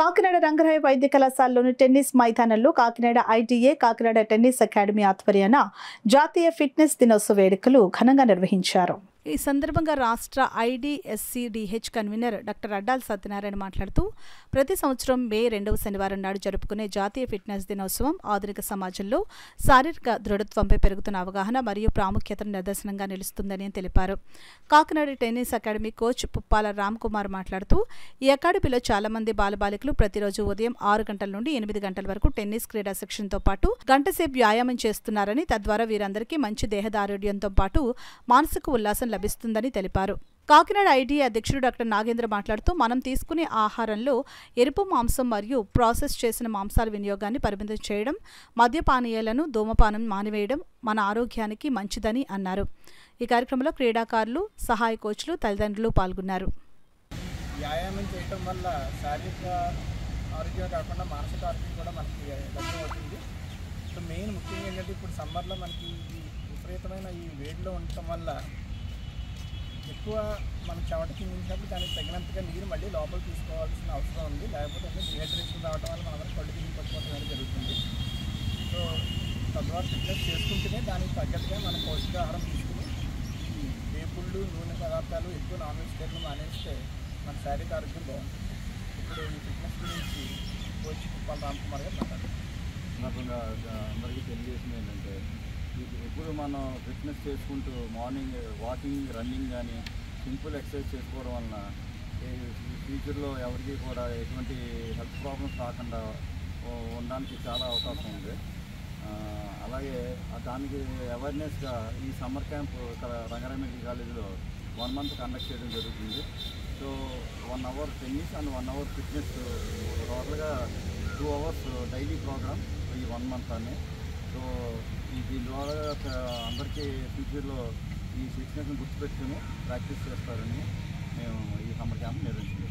కాకినాడ రంగరాయ వైద్య కళాశాలలోని టెన్నిస్ మైదానంలో Kakinada ITA Kakinada tennis academy ఆధ్వర్యాన జాతీయ ఫిట్నెస్ దినోత్సవ వేడుకలు ఘనంగా నిర్వహించారు. ఈ సందర్భంగా రాష్ట్ర IDSCDH convener doctor Addala Satyanarayana మాట్లాడుతూ ప్రతి సంవత్సరం మే 2వ శనివారం నాడు జరుపుకునే జాతీయ ఫిట్నెస్ దినోత్సవం ఆధునిక సమాజంలో శారీరక దృఢత్వంపై పెరుగుతున్న అవగాహన మరియు ప్రాముఖ్యతను నిదర్శనంగా నిలుస్తుందని తెలిపారు. Kakinada tennis academy coach Puppala Ram Kumar మాట్లాడుతూ ఈ అకాడమీలో చాలా మంది బాలబాలికలు ప్రతిరోజు ఉదయం 6 గంటల నుండి 8 గంటల వరకు టెన్నిస్ క్రీడా శిక్షణతో పాటు గంటసేపు వ్యాయామం చేస్తున్నారని, తద్వారా వీరందరికీ మంచి దేహదారుఢ్యంతో పాటు మానసిక ఉల్లాసం లభిస్తుందని తెలిపారు. కాకినాడ ఐటీఏ అధ్యక్షుడు డాక్టర్ నాగేంద్ర మాట్లాడుతూ మనం తీసుకునే ఆహారంలో ఎరుపు మాంసం మరియు ప్రాసెస్ చేసిన మాంసాల వినియోగాన్ని పరిమితం చేయడం, మద్యపానీయాలను ధూమపానం మానివేయడం మన ఆరోగ్యానికి మంచిదని అన్నారు. ఈ కార్యక్రమంలో క్రీడాకారులు, సహాయ కోచ్లు, తల్లిదండ్రులు పాల్గొన్నారు. వ్యాయామం చేయడం వల్ల శారీరక ఆరోగ్యం కాకుండా మానసిక ఆరోగ్యం కూడా మనకి లభ్యమవుతుంది. సో మెయిన్ ముఖ్యంగా ఏంటంటే ఇప్పుడు సమ్మర్లో మనకి విపరీతమైన ఈ వేడిలో ఉండటం వల్ల ఎక్కువ మనం చెమట చిందించినప్పుడు దానికి తగినంతగా నీరు మళ్ళీ లోపల తీసుకోవాల్సిన అవసరం ఉంది. లేకపోతే డిహైడ్రేషన్ రావడం వల్ల మన వరకు కళ్ళు తిరిగి పట్టుకోవడం అనేది జరుగుతుంది. సో తద్వారా ఫిట్నెస్ చేసుకుంటేనే దానికి తగ్గట్టుగా మన పౌష్టికాహారం తీసుకుని వేపుళ్ళు, నూనె పదార్థాలు, ఎక్కువ నాన్ వెజిటేరియన్ మానేస్తే మన శారీరక ఆరోగ్యం బాగుంటుంది. ఇప్పుడు ఈ ఫిట్నెస్ గురించి కోచ్ పుప్పాల రామ్ కుమార్ గారు మాట్లాడారు. అందరికీ తెలియజేసింది ఏంటంటే ఎప్పుడు మనం ఫిట్నెస్ చేసుకుంటూ మార్నింగ్ వాకింగ్, రన్నింగ్ కానీ సింపుల్ ఎక్సర్సైజ్ చేసుకోవడం వలన ఫ్యూచర్లో ఎవరికి కూడా ఎటువంటి హెల్త్ ప్రాబ్లమ్స్ రాకుండా ఉండడానికి చాలా అవకాశం ఉంది. అలాగే దానికి అవేర్నెస్గా ఈ సమ్మర్ క్యాంప్ ఇక్కడ రంగారాయ మెడికల్ కాలేజీలో 1 మంత్ కండక్ట్ చేయడం జరుగుతుంది. So 1 hour tennis and 1 hour fitness, టోటల్గా 2 అవర్స్ డైలీ ప్రోగ్రామ్ ఈ 1 మంత్ అని. సో దీని ద్వారా అందరికీ ఫ్యూచర్లో ఈ ఫిట్నెస్ని గుర్తుపెట్టుకుని ప్రాక్టీస్ చేస్తారని మేము ఈ సమ్మర్ క్యాంప్ నిర్వహించాం.